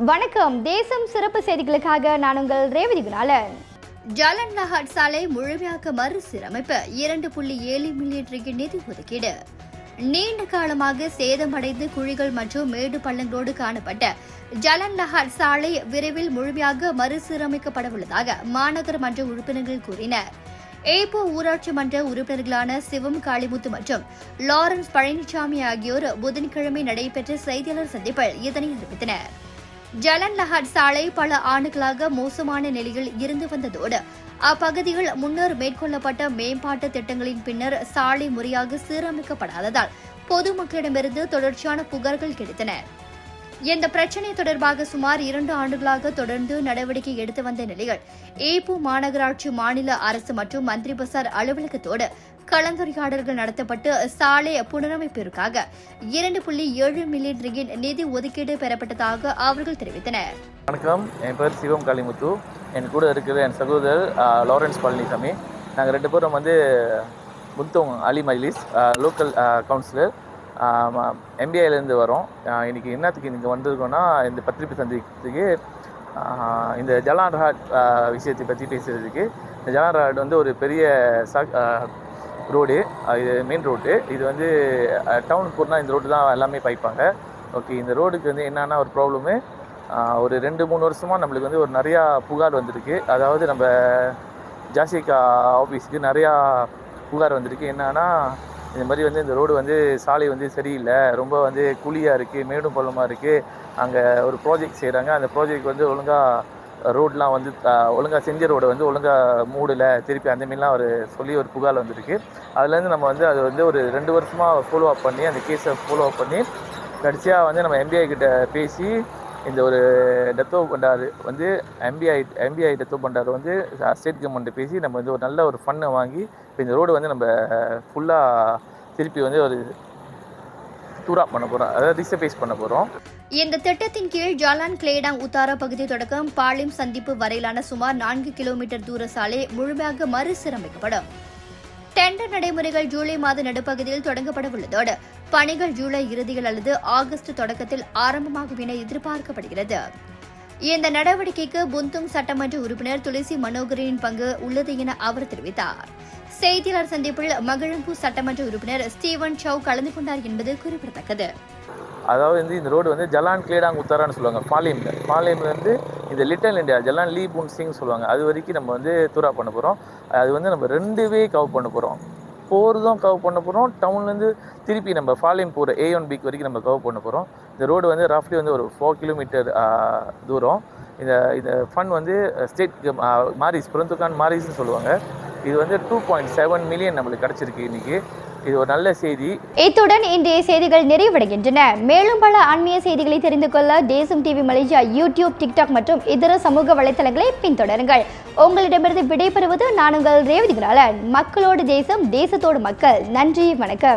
வணக்கம். தேசம் சிறப்பு செய்திகளுக்காக நான் உங்கள் ரேவதி குணாலன். ஜலன் லஹாட் சாலை முழுமையாக மறுசீரமைப்பு 2.7 மில்லியன் ரிங்கிட் நிதி ஒதுக்கீடு. நீண்ட காலமாக சேதமடைந்து குழிகள் மற்றும் மேடு பள்ளங்களோடு காணப்பட்ட ஜலன் லஹாட் சாலை விரைவில் முழுமையாக மறுசீரமைக்கப்பட உள்ளதாக மாநகர மன்ற உறுப்பினர்கள் கூறினர். ஏப்போ ஊராட்சி மன்ற உறுப்பினர்களான சிவம் காளிமுத்து மற்றும் லாரன்ஸ் பழனிசாமி ஆகியோர் புதன்கிழமை நடைபெற்ற செய்தியாளர் சந்திப்பில் இதனை அறிவித்தனர். ஜலன் லஹாட் சாலை பல ஆண்டுகளாக மோசமான நிலையில் இருந்து வந்ததோடு அப்பகுதியில் முன்னர் மேற்கொள்ளப்பட்ட மேம்பாட்டு திட்டங்களின் பின்னர் சாலை முறையாக சீரமைக்கப்படாததால் பொதுமக்களிடமிருந்து தொடர்ச்சியான புகார்கள் கிடைத்தன. இந்த பிரச்சினை தொடர்பாக சுமார் 2 ஆண்டுகளாக தொடர்ந்து நடவடிக்கை எடுத்து வந்த நிலையில் ஏப்போ மாநகராட்சி மாநில அரசு மற்றும் மந்திரி பசார் அலுவலகத்தோடு கலந்துரையாடல்கள் நடத்தப்பட்டு சாலை புனரமைப்பிற்காக 2.7 மில்லியன் ரிங்கிட் நிதி ஒதுக்கீடு பெறப்பட்டதாக அவர்கள் தெரிவித்தனர். வணக்கம், என் பேர் சிவம் காளிமுத்து. என் கூட இருக்கிற என் சகோதரர் லாரன்ஸ் பழனிசாமி. நாங்கள் 2 பேரும் முத்தோங் அலி மஜ்லிஸ் லோக்கல் கவுன்சிலர் எம்பிஐலேருந்து வரோம். இன்றைக்கி என்னத்துக்கு இங்கே வந்திருக்கோன்னா, இந்த பத்திரிகை சந்திக்கிறதுக்கு இந்த ஜலான் ரஹாட் விஷயத்தை பற்றி பேசுகிறதுக்கு. இந்த ஜலான் ரஹாட் ஒரு பெரிய ரோடு, இது மெயின் ரோடு. இது டவுனுக்கு போனால் இந்த ரோடு தான் எல்லாமே பாய்ப்பாங்க. ஓகே, இந்த ரோடுக்கு என்னென்னா ஒரு ப்ராப்ளமு, ஒரு 2-3 வருஷமாக நம்மளுக்கு ஒரு நிறையா புகார் வந்திருக்கு. அதாவது நம்ம ஜாசிகா ஆஃபீஸுக்கு நிறையா புகார் வந்திருக்கு. என்னன்னா, இந்த மாதிரி இந்த ரோடு சாலை சரியில்லை, ரொம்ப குழியாக இருக்குது, மேடும் பள்ளமாக இருக்குது. அங்கே ஒரு ப்ராஜெக்ட் செய்கிறாங்க. அந்த ப்ராஜெக்ட் ஒழுங்காக ரோடெலாம் ஒழுங்காக செஞ்ச ரோடை ஒழுங்காக மூடலை, திருப்பி அந்தமாரிலாம் சொல்லி ஒரு புகார் வந்திருக்கு. அதுலேருந்து நம்ம அது ஒரு 2 வருஷமாக ஃபாலோ அப் பண்ணி அந்த கேஸை ஃபாலோ அப் பண்ணி கடைசியாக நம்ம எம்பிஐ கிட்ட பேசி இந்த ஒரு டெத்தோ பண்டாரு எம்பிஐ டெத்தோ பண்டாரு ஸ்டேட் கவர்மெண்ட்டை பேசி நம்ம ஒரு நல்ல ஒரு ஃபண்டை வாங்கி இப்போ இந்த ரோடு நம்ம ஃபுல்லாக திருப்பி ஒரு டூரா பண்ண போகிறோம், அதாவது ரீசர்ஃபேஸ் பண்ண போகிறோம். இந்த திட்டத்தின் கீழ் ஜலான் கிளேடாங் உத்தாரா பகுதி தொடக்கம் பாலிம் சந்திப்பு வரையிலான சுமார் 4 கிலோமீட்டர் தூர சாலை முழுமையாக மறுசீரமைக்கப்படும். டெண்டர் நடைமுறைகள் ஜூலை மாத நடுப்பகுதியில் தொடங்கப்பட உள்ளதோடு பணிகள் ஜூலை இறுதியில் அல்லது ஆகஸ்ட் தொடக்கத்தில் ஆரம்பமாகும் என எதிர்பார்க்கப்படுகிறது. இந்த நடவடிக்கைக்கு புந்துங் சட்டமன்ற உறுப்பினர் துளசி மனோகரின் பங்கு உள்ளது என அவர் தெரிவித்தார். செய்தியாளர் சந்திப்பில் மகிழம்பூ சட்டமன்ற உறுப்பினர் ஸ்டீவன் சௌ கலந்து கொண்டார் என்பது குறிப்பிடத்தக்கது. அதாவது இந்த ரோடு ஜலான் கிளேடாங் உத்தாரான்னு சொல்லுவாங்க. பாலியம்லேருந்து இந்த லிட்டில் இண்டியா ஜலான் லீ புன் சிங் சொல்லுவாங்க. அது வரைக்கும் நம்ம தூரா பண்ண போகிறோம். அது நம்ம 2 வே கவர் பண்ண போகிறோம். போகிறதும் கவர் பண்ண போகிறோம், டவுன்லேருந்து திருப்பி நம்ம பாலியம் போகிற A1B வரைக்கும் நம்ம கவர் பண்ண போகிறோம். இந்த ரோடு ரஃப்லி ஒரு 4 கிலோமீட்டர் தூரம். இந்த ஃபண்ட் ஸ்டேட் மாரிஸ் புரந்துகான் மாரிஸ்ன்னு சொல்லுவாங்க. இது 2.7 மில்லியன் நம்மளுக்கு கிடச்சிருக்கு இன்றைக்கி. இது ஒரு நல்ல செய்தி. இத்துடன் இன்றைய செய்திகள் நிறைவடைகின்றன. மேலும் பல ஆன்மீக செய்திகளை தெரிந்து கொள்ள தேசம் டிவி மலேசியா யூடியூப், டிக்டாக் மற்றும் இதர சமூக வலைத்தளங்களை பின்தொடருங்கள். உங்களிடமிருந்து விடைபெறுவது நான் உங்கள் ரேவதி குணாலன். மக்களோடு தேசம், தேசத்தோடு மக்கள். நன்றி, வணக்கம்.